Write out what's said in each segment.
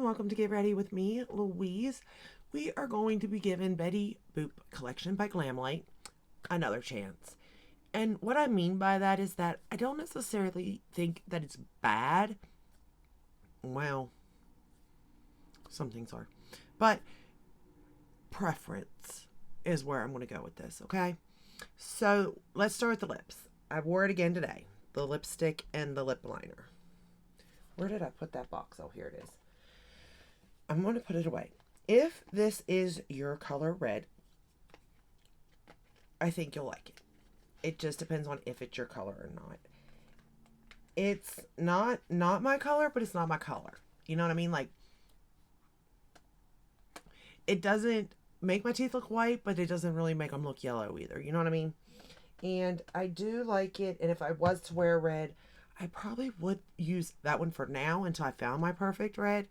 welcome to Get Ready with me, Louise. We are going to be giving Betty Boop Collection by Glamlite another chance. And what I mean by that is that I don't necessarily think that it's bad. Well, some things are. But preference is where I'm going to go with this, okay? So let's start with the lips. I wore it again today. The lipstick and the lip liner. Where did I put that box? Oh, here it is. I'm going to put it away. If this is your color red, I think you'll like it. It just depends on if it's your color or not. It's not my color, but it's not my color. You know what I mean? Like, it doesn't make my teeth look white, but it doesn't really make them look yellow either. You know what I mean? And I do like it. And if I was to wear red, I probably would use that one for now until I found my perfect red.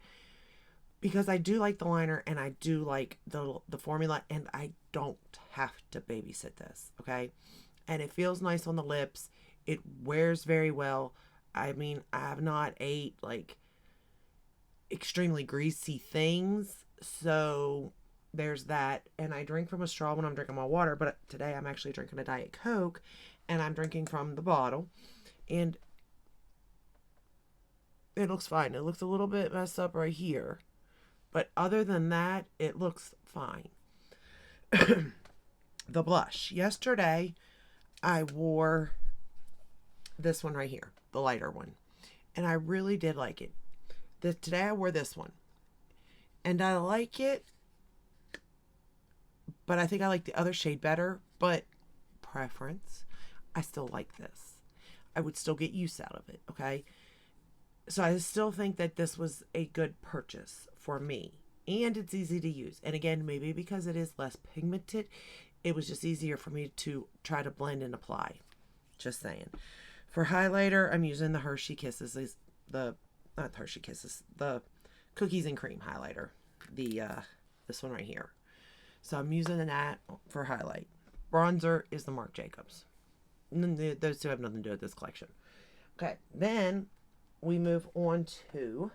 Because I do like the liner and I do like the formula, and I don't have to babysit this, okay? And it feels nice on the lips. It wears very well. I mean, I have not ate like extremely greasy things, so there's that. And I drink from a straw when I'm drinking my water, but today I'm actually drinking a Diet Coke and I'm drinking from the bottle, and it looks fine. It looks a little bit messed up right here, but other than that, it looks fine. The blush. Yesterday, I wore this one right here, the lighter one, and I really did like it. Today, I wore this one, and I like it, but I think I like the other shade better, but preference, I still like this. I would still get use out of it, okay? So I still think that this was a good purchase for me. And it's easy to use. And again, maybe because it is less pigmented, it was just easier for me to try to blend and apply. Just saying. For highlighter, I'm using the Hershey Kisses. The Cookies and Cream highlighter. This one right here. So I'm using that for highlight. Bronzer is the Marc Jacobs. Those two have nothing to do with this collection. Okay, then we move on to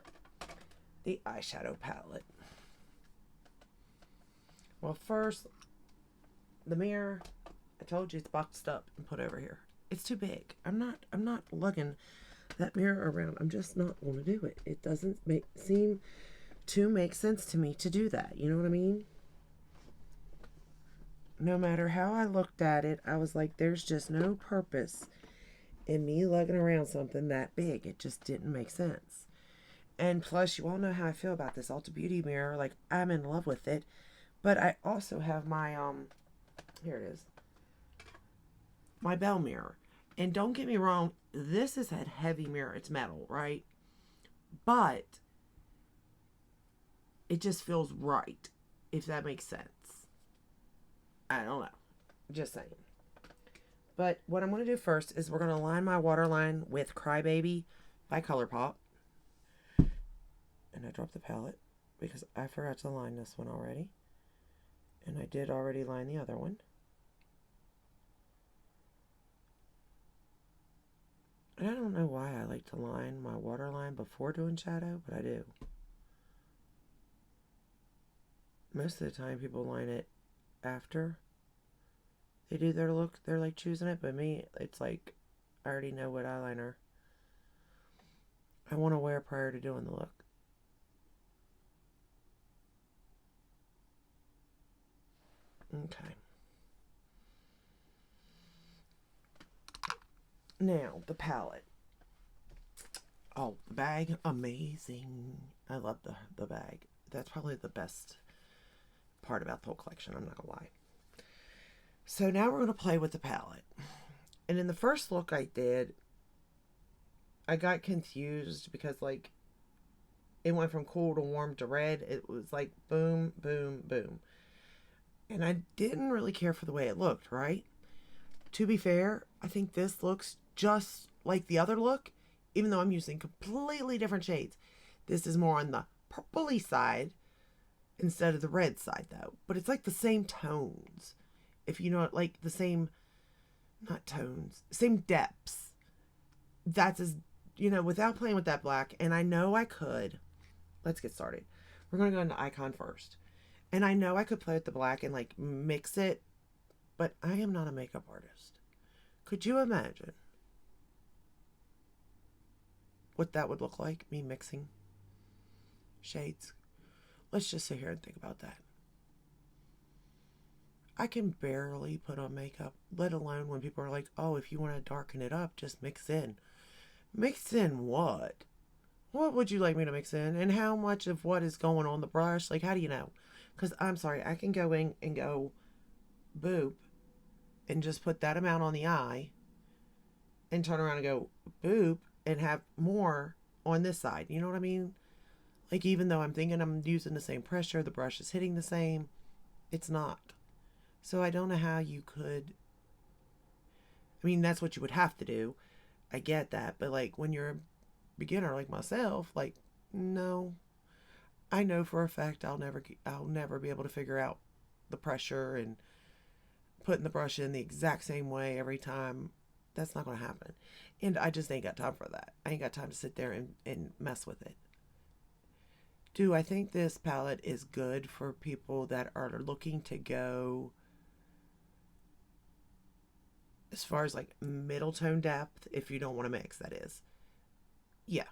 the eyeshadow palette. Well, first, the mirror, I told you it's boxed up and put over here. It's too big. I'm not lugging that mirror around. I'm just not going to do it. It doesn't seem to make sense to me to do that. You know what I mean? No matter how I looked at it, I was like, there's just no purpose in me lugging around something that big. It just didn't make sense. And plus, you all know how I feel about this Ulta Beauty mirror. Like, I'm in love with it. But I also have my, here it is, my Belle mirror. And don't get me wrong, this is a heavy mirror. It's metal, right? But it just feels right, if that makes sense. I don't know. Just saying. But what I'm going to do first is we're going to line my waterline with Crybaby by ColourPop. And I dropped the palette because I forgot to line this one already. And I did already line the other one. And I don't know why I like to line my waterline before doing shadow, but I do. Most of the time people line it after they do their look. They're like choosing it, but me, it's like I already know what eyeliner I want to wear prior to doing the look. Okay. Now, the palette. Oh, the bag, amazing. I love the bag. That's probably the best part about the whole collection, I'm not going to lie. So now we're going to play with the palette. And in the first look I did, I got confused because, like, it went from cool to warm to red. It was like boom, boom, boom. And I didn't really care for the way it looked, right? To be fair, I think this looks just like the other look, even though I'm using completely different shades. This is more on the purpley side instead of the red side, though. But it's like the same tones. If you know, like the same, not tones, same depths. That's as, without playing with that black, and I know I could, let's get started. We're going to go into Icon first. And I know I could play with the black and like mix it, but I am not a makeup artist. Could you imagine what that would look like, me mixing shades? Let's just sit here and think about that. I can barely put on makeup, let alone when people are like, oh, if you want to darken it up, just mix in. Mix in what? What would you like me to mix in? And how much of what is going on the brush? Like, how do you know? Because I'm sorry, I can go in and go boop and just put that amount on the eye and turn around and go boop and have more on this side. You know what I mean? Like, even though I'm thinking I'm using the same pressure, the brush is hitting the same, it's not. So I don't know how you could. I mean, that's what you would have to do. I get that. But, like, when you're a beginner like myself, like, no. I know for a fact I'll never be able to figure out the pressure and putting the brush in the exact same way every time. That's not going to happen. And I just ain't got time for that. I ain't got time to sit there and mess with it. Do I think this palette is good for people that are looking to go as far as like middle tone depth, if you don't want to mix, that is? Yeah.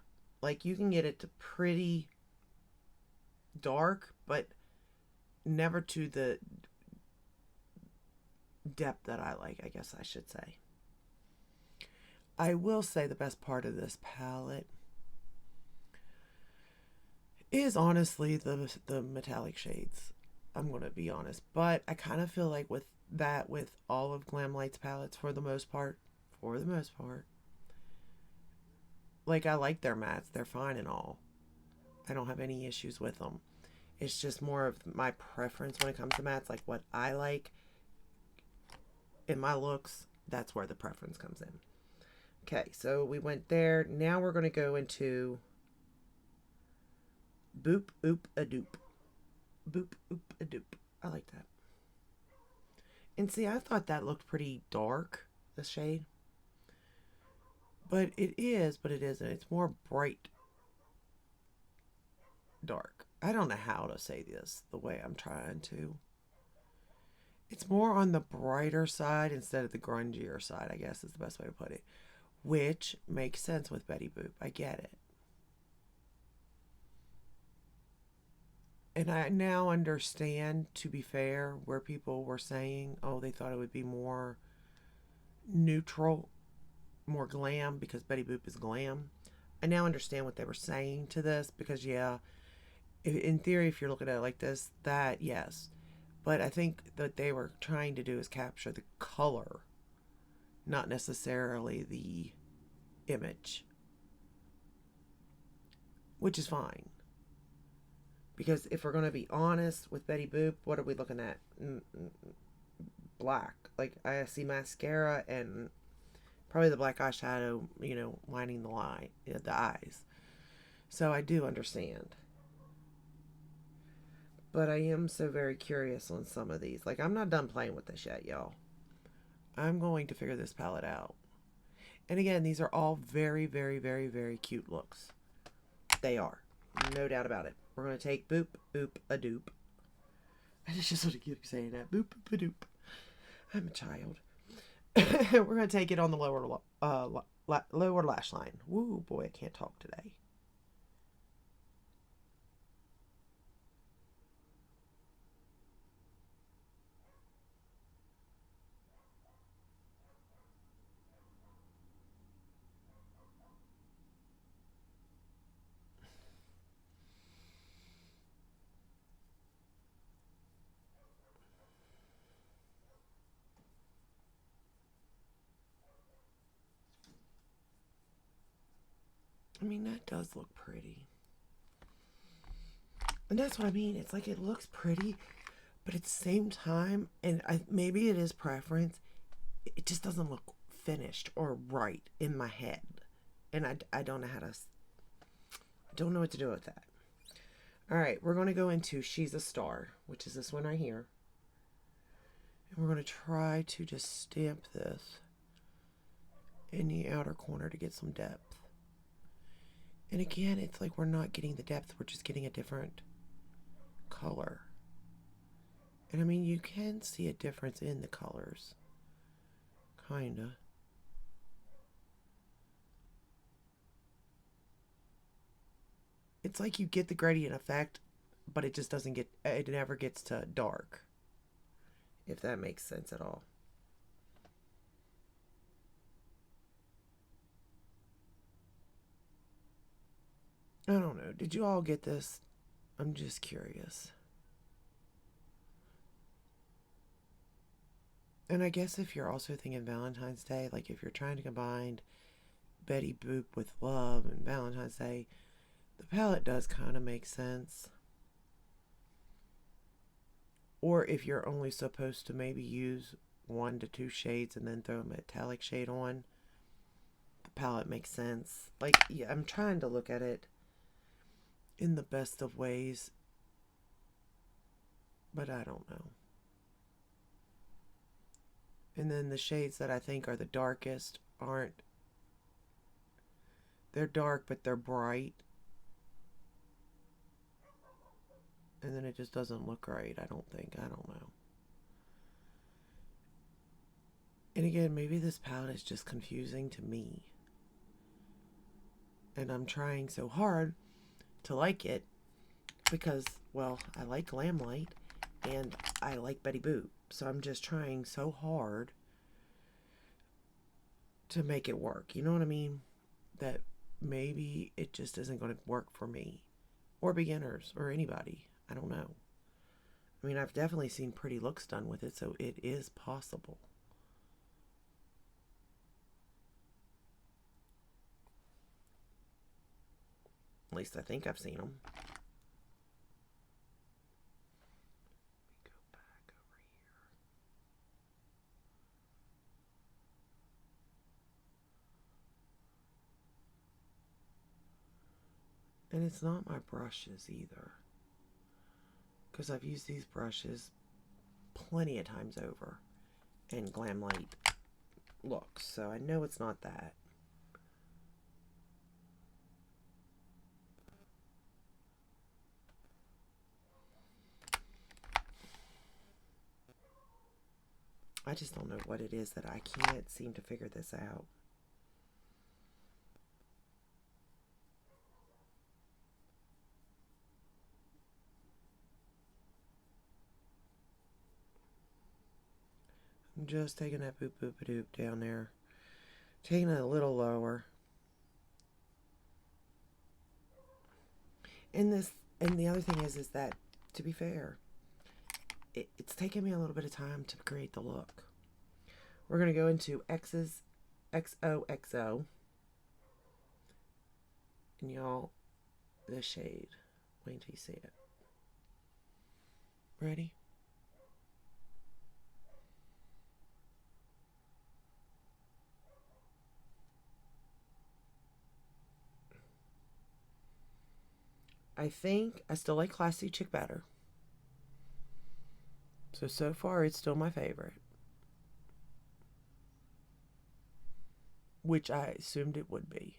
Like you can get it to pretty dark, but never to the depth that I like, I guess I should say. I will say the best part of this palette is honestly the metallic shades. I'm going to be honest. But I kind of feel like with all of Glamlite's palettes for the most part, like I like their mattes. They're fine and all. I don't have any issues with them. It's just more of my preference when it comes to mattes, like what I like in my looks. That's where the preference comes in. Okay, so we went there. Now we're going to go into Boop Oop a Doop. Boop Oop a Doop. I like that. And see, I thought that looked pretty dark, the shade. But it is, but it isn't. It's more bright dark. I don't know how to say this the way I'm trying to. It's more on the brighter side instead of the grungier side, I guess is the best way to put it. Which makes sense with Betty Boop. I get it. And I now understand, to be fair, where people were saying, oh, they thought it would be more neutral, more glam, because Betty Boop is glam. I now understand what they were saying to this, because, yeah, in theory, if you're looking at it like this, that, yes. But I think that they were trying to do is capture the color, not necessarily the image, which is fine. Because if we're going to be honest with Betty Boop, what are we looking at? Black. Like, I see mascara and probably the black eyeshadow, lining the eyes. So I do understand. But I am so very curious on some of these. Like, I'm not done playing with this yet, y'all. I'm going to figure this palette out. And again, these are all very, very, very, very cute looks. They are. No doubt about it. We're going to take Boop, Oop, a Doop. I just want to keep saying that. Boop, Oop, a Doop. I'm a child. We're going to take it on the lower lash line. Woo, boy, I can't talk today. I mean, that does look pretty. And that's what I mean. It's like it looks pretty, but at the same time, and maybe it is preference, it just doesn't look finished or right in my head. And I don't know don't know what to do with that. All right, we're going to go into She's a Star, which is this one right here. And we're going to try to just stamp this in the outer corner to get some depth. And again, it's like we're not getting the depth, we're just getting a different color. And I mean, you can see a difference in the colors. Kinda. It's like you get the gradient effect, but it just doesn't get, it never gets to dark. If that makes sense at all. I don't know. Did you all get this? I'm just curious. And I guess if you're also thinking Valentine's Day, like if you're trying to combine Betty Boop with love and Valentine's Day, the palette does kind of make sense. Or if you're only supposed to maybe use 1 to 2 shades and then throw a metallic shade on, the palette makes sense. Like, yeah, I'm trying to look at it in the best of ways, but I don't know. And then the shades that I think are the darkest aren't, they're dark, but they're bright. And then it just doesn't look right, I don't think. I don't know. And again, maybe this palette is just confusing to me. And I'm trying so hard to like it because, well, I like Glamlite and I like Betty Boop. So I'm just trying so hard to make it work. You know what I mean? That maybe it just isn't going to work for me or beginners or anybody. I don't know. I mean, I've definitely seen pretty looks done with it, so it is possible. At least I think I've seen them. Let me go back over here. And it's not my brushes either, because I've used these brushes plenty of times over and Glamlite looks, so I know it's not that. I just don't know what it is that I can't seem to figure this out. I'm just taking that boop boop a doop down there. Taking it a little lower. And this, and the other thing is that, to be fair, it's taken me a little bit of time to create the look. We're going to go into X's XOXO. And y'all, this shade. Wait until you see it. Ready? I think I still like Classy Chick better. So far it's still my favorite. Which I assumed it would be.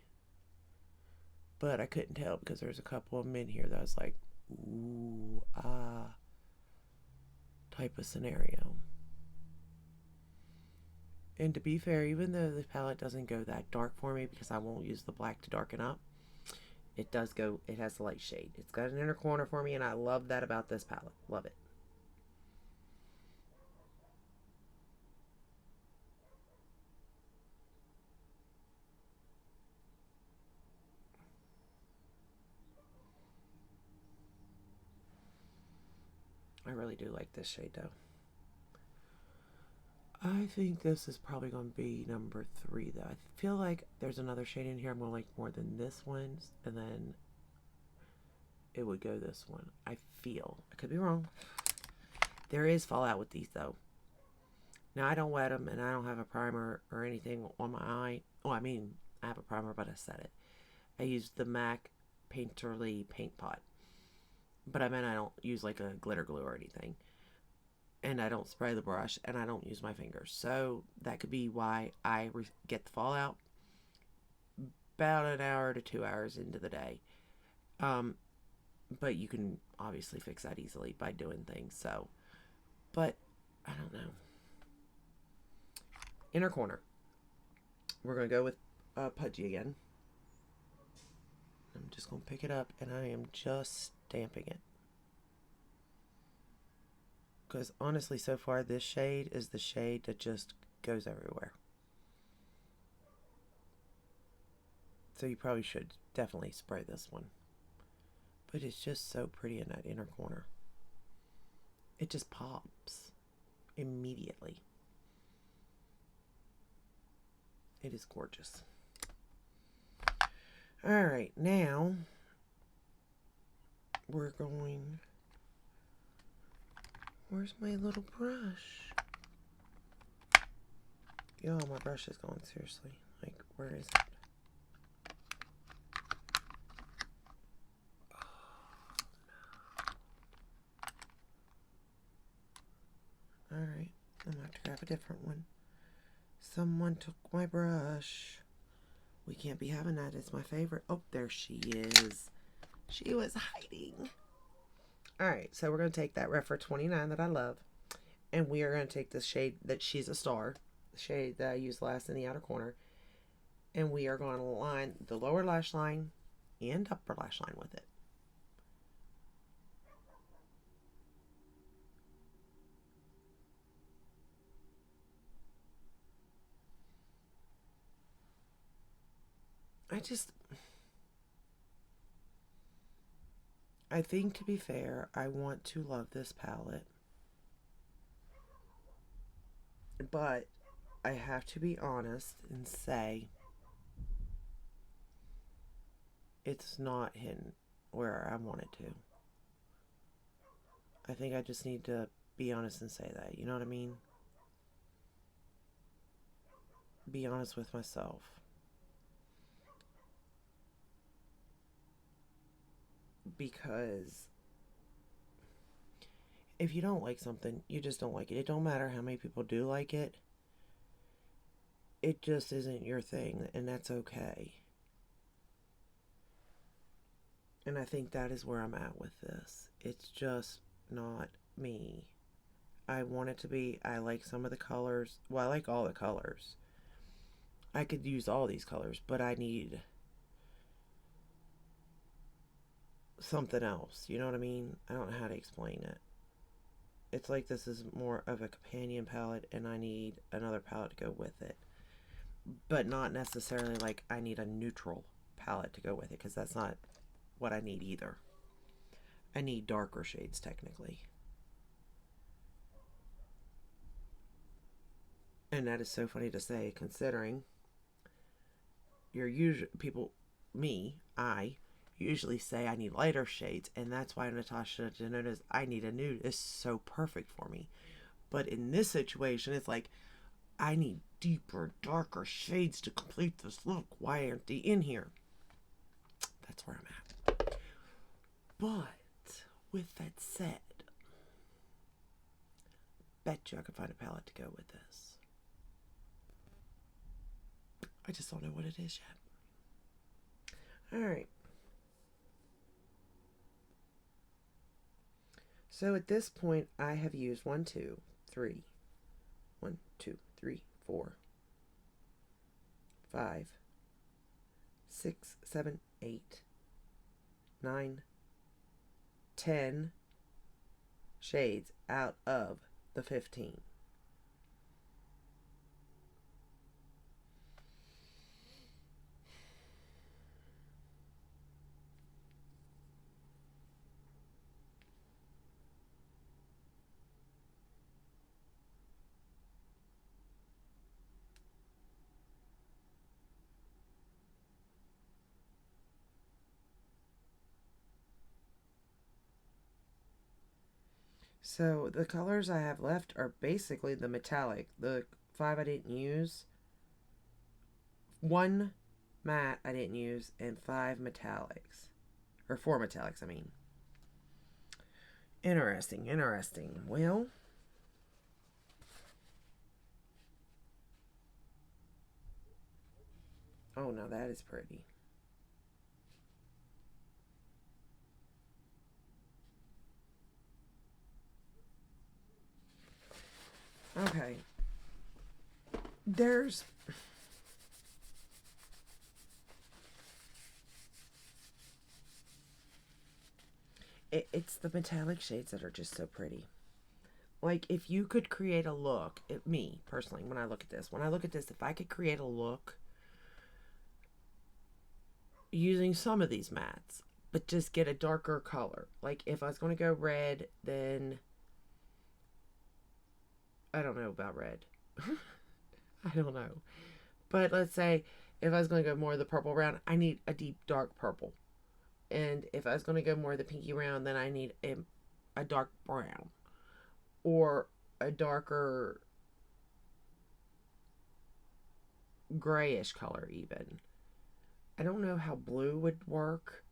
But I couldn't tell because there's a couple of them in here that I was like, ooh, ah, type of scenario. And to be fair, even though the palette doesn't go that dark for me because I won't use the black to darken up, it does go, it has a light shade. It's got an inner corner for me and I love that about this palette. Love it. I really do like this shade though. I think this is probably going to be number 3 though. I feel like there's another shade in here I'm going to like more than this one, and then it would go this one. I feel. I could be wrong. There is fallout with these though. Now I don't wet them and I don't have a primer or anything on my eye. Oh, I mean, I have a primer, but I set it. I used the MAC Painterly paint pot. But I meant I don't use like a glitter glue or anything. And I don't spray the brush and I don't use my fingers. So that could be why I get the fallout. about an hour to 2 hours into the day. Um, but you can obviously fix that easily by doing things. So, but I don't know. Inner corner. We're going to go with Pudgy again. I'm just going to pick it up and I am just stamping it. Because honestly, so far, this shade is the shade that just goes everywhere. So you probably should definitely spray this one. But it's just so pretty in that inner corner. It just pops immediately. It is gorgeous. Alright, now we're going... Where's my little brush? Yo, my brush is going, seriously. Like, where is it? Alright, I'm going to have to grab a different one. Someone took my brush. We can't be having that. It's my favorite. Oh, there she is. She was hiding. Alright, so we're going to take that Refer 29 that I love. And we are going to take this shade that She's a Star. The shade that I used last in the outer corner. And we are going to line the lower lash line and upper lash line with it. I think, to be fair, I want to love this palette. But I have to be honest and say it's not hitting where I want it to. I think I just need to be honest and say that. You know what I mean? Be honest with myself. Because if you don't like something, you just don't like it. It don't matter how many people do like it. It just isn't your thing, and that's okay. And I think that is where I'm at with this. It's just not me. I want it to be. I like some of the colors. Well, I like all the colors. I could use all these colors, but I need something else. You know what I mean? I don't know how to explain it. It's like this is more of a companion palette, and I need another palette to go with it. But not necessarily like I need a neutral palette to go with it, because that's not what I need either. I need darker shades, technically. And that is so funny to say, considering you're usually I usually say I need lighter shades, and that's why Natasha Denota's I need a nude is so perfect for me. But in this situation, it's like I need deeper, darker shades to complete this look. Why aren't they in here? That's where I'm at. But with that said, bet you I could find a palette to go with this. I just don't know what it is yet. Alright. So at this point, I have used 1, 2, 3, 4, 5, 6, 7, 8, 9, 10 shades out of the 15. So the colors I have left are basically the metallic. The 5 I didn't use. 1 matte I didn't use, and 5 metallics. Or 4 metallics, I mean. Interesting, interesting. Well, Oh no, that is pretty. Okay. There's it's the metallic shades that are just so pretty. Like if you could create a look, me personally, when I look at this, if I could create a look using some of these mattes, but just get a darker color. Like if I was going to go red, then I don't know about red. I don't know. But let's say if I was going to go more of the purple brown, I need a deep dark purple. And if I was going to go more of the pinky brown, then I need a dark brown or a darker grayish color even. I don't know how blue would work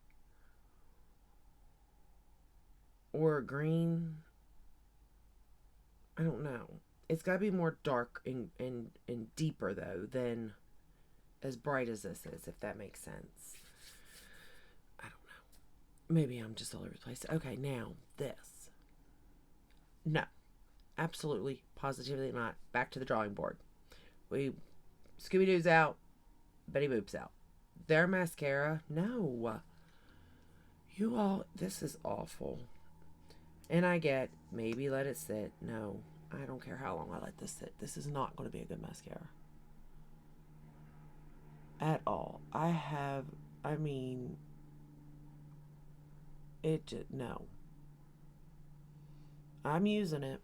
or green. I don't know. It's got to be more dark and deeper though than as bright as this is, if that makes sense. I don't know. Maybe I'm just all over the place. Okay, now this. No, absolutely, positively not. Back to the drawing board. We Scooby Doo's out, Betty Boop's out. Their mascara, no. You all, this is awful. And I get maybe let it sit. No, I don't care how long I let this sit. This is not going to be a good mascara at all. I mean, it just, no. I'm using it.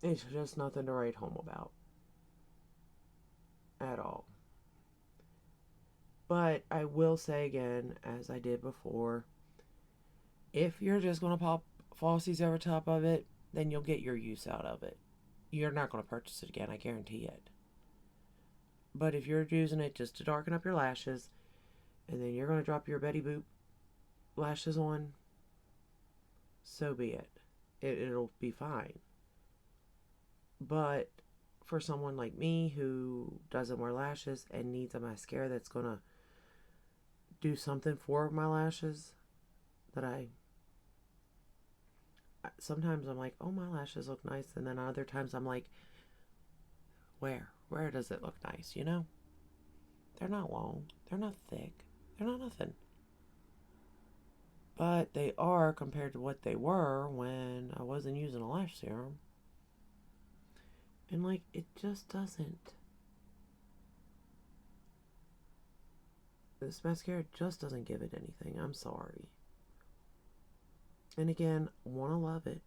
It's just nothing to write home about at all. But I will say again, as I did before, if you're just going to pop falsies over top of it, then you'll get your use out of it. You're not going to purchase it again, I guarantee it. But if you're using it just to darken up your lashes, and then you're going to drop your Betty Boop lashes on, so be it. It'll be fine. But for someone like me who doesn't wear lashes and needs a mascara that's going to do something for my lashes, that sometimes I'm like, oh, my lashes look nice, and then other times I'm like, where does it look nice, you know? They're not long, they're not thick, they're not nothing, but they are compared to what they were when I wasn't using a lash serum. And like, it just doesn't, this mascara just doesn't give it anything. I'm sorry. And again, want to love it,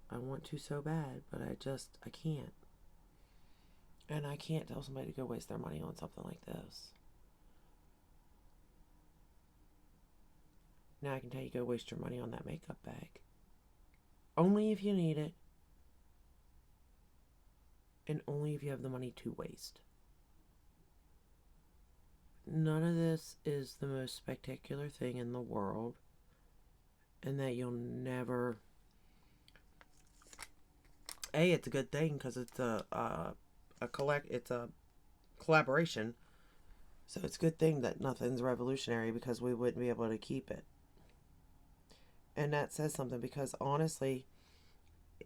I want to so bad, but I can't. And I can't tell somebody to go waste their money on something like this. Now I can tell you, go waste your money on that makeup bag. Only if you need it. And only if you have the money to waste. None of this is the most spectacular thing in the world. And that you'll never... it's a good thing because it's it's a collaboration. So it's a good thing that nothing's revolutionary, because we wouldn't be able to keep it. And that says something, because honestly,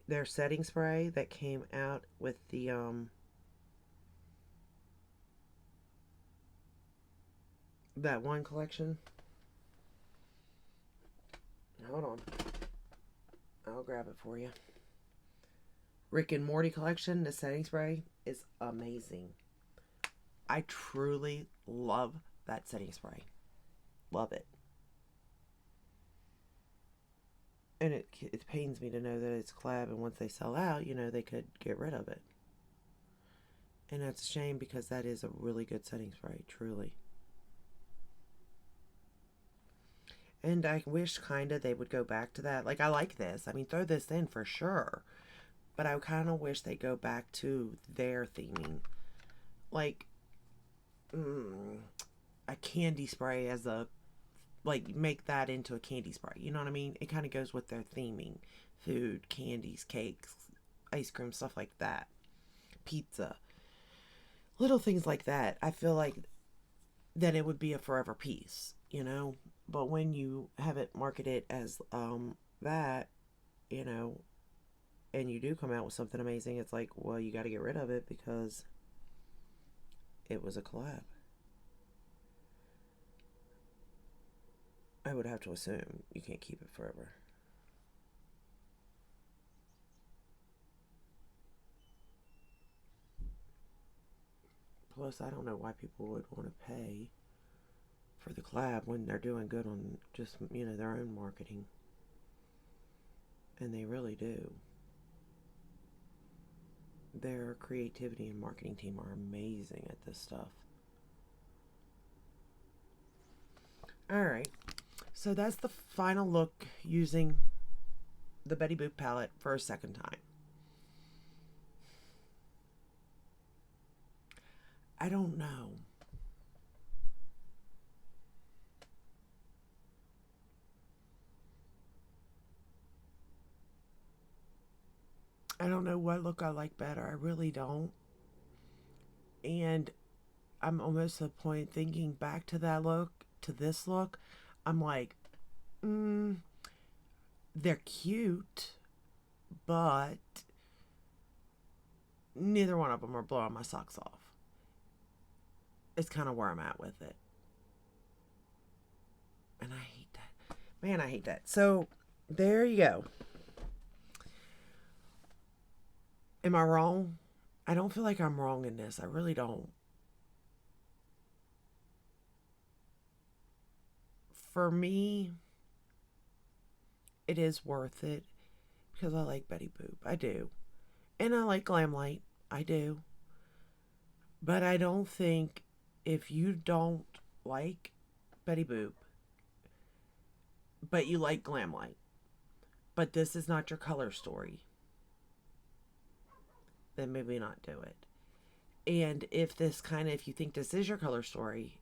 their setting spray that came out with the that one collection. Hold on. I'll grab it for you. Rick and Morty collection, the setting spray is amazing. I truly love that setting spray. Love it. And it pains me to know that it's collab, and once they sell out, they could get rid of it. And that's a shame, because that is a really good setting spray, truly. And I wish they would go back to that. Like, I like this. I mean, throw this in for sure. But I kind of wish they go back to their theming. Like, a candy spray as a... Like, make that into a candy spray. You know what I mean? It kind of goes with their theming. Food, candies, cakes, ice cream, stuff like that. Pizza. Little things like that. I feel like that it would be a forever piece, you know? But when you have it marketed as that, you know, and you do come out with something amazing, it's like, well, you got to get rid of it because it was a collab. I would have to assume you can't keep it forever. Plus, I don't know why people would want to pay for the collab when they're doing good on just, you know, their own marketing. And they really do. Their creativity and marketing team are amazing at this stuff. Alright, so that's the final look using the Betty Boop palette for a second time. I don't know. I don't know what look I like better. I really don't. And I'm almost to the point thinking back to that look, to this look, I'm like, they're cute, but neither one of them are blowing my socks off. It's kind of where I'm at with it. And I hate that. Man, I hate that. So, there you go. Am I wrong? I don't feel like I'm wrong in this. I really don't. For me, it is worth it because I like Betty Boop. I do. And I like Glamlite. I do. But I don't think if you don't like Betty Boop, but you like Glamlite, but this is not your color story, then maybe not do it. And if you think this is your color story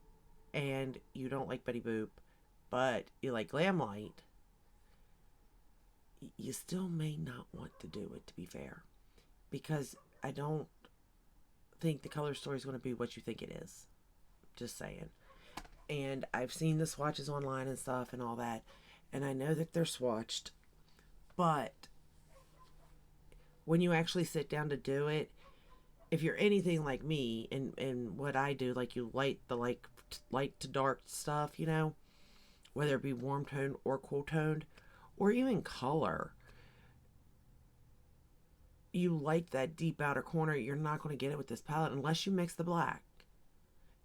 and you don't like Betty Boop, but you like Glamlite, you still may not want to do it, to be fair. Because I don't think the color story is going to be what you think it is. Just saying. And I've seen the swatches online and stuff and all that. And I know that they're swatched. But when you actually sit down to do it, if you're anything like me and what I do, like you light the light to dark stuff, you know, whether it be warm toned or cool toned, or even color, you like that deep outer corner, you're not going to get it with this palette unless you mix the black.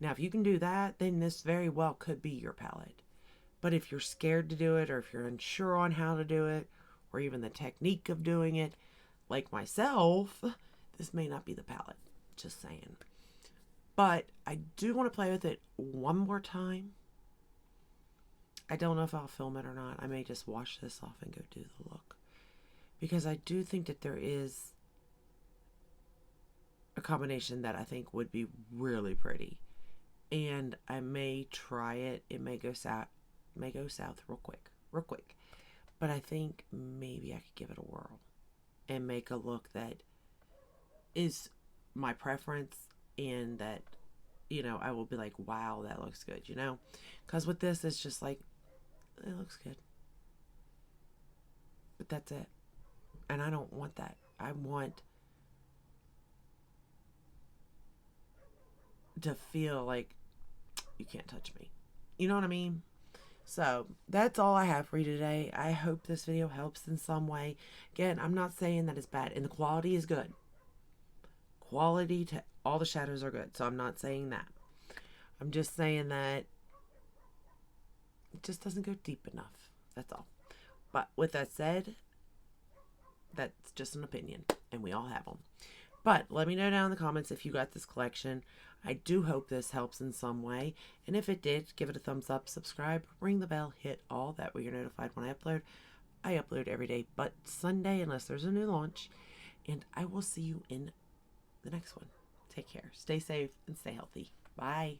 Now, if you can do that, then this very well could be your palette. But if you're scared to do it, or if you're unsure on how to do it, or even the technique of doing it, like myself, this may not be the palette. Just saying. But I do want to play with it one more time. I don't know if I'll film it or not. I may just wash this off and go do the look. Because I do think that there is a combination that I think would be really pretty. And I may try it. It may go south real quick. But I think maybe I could give it a whirl and make a look that is my preference, and that, you know, I will be like, wow, that looks good, you know? Because with this, it's just like, it looks good. But that's it. And I don't want that. I want to feel like you can't touch me. You know what I mean? So that's all I have for you today. I hope this video helps in some way. Again, I'm not saying that it's bad, and the quality is good. Quality to all the shadows are good, so I'm not saying that. I'm just saying that it just doesn't go deep enough. That's all. But with that said, that's just an opinion, and we all have them. But let me know down in the comments if you got this collection. I do hope this helps in some way. And if it did, give it a thumbs up, subscribe, ring the bell, hit all. That way you're notified when I upload. I upload every day but Sunday unless there's a new launch. And I will see you in the next one. Take care. Stay safe and stay healthy. Bye.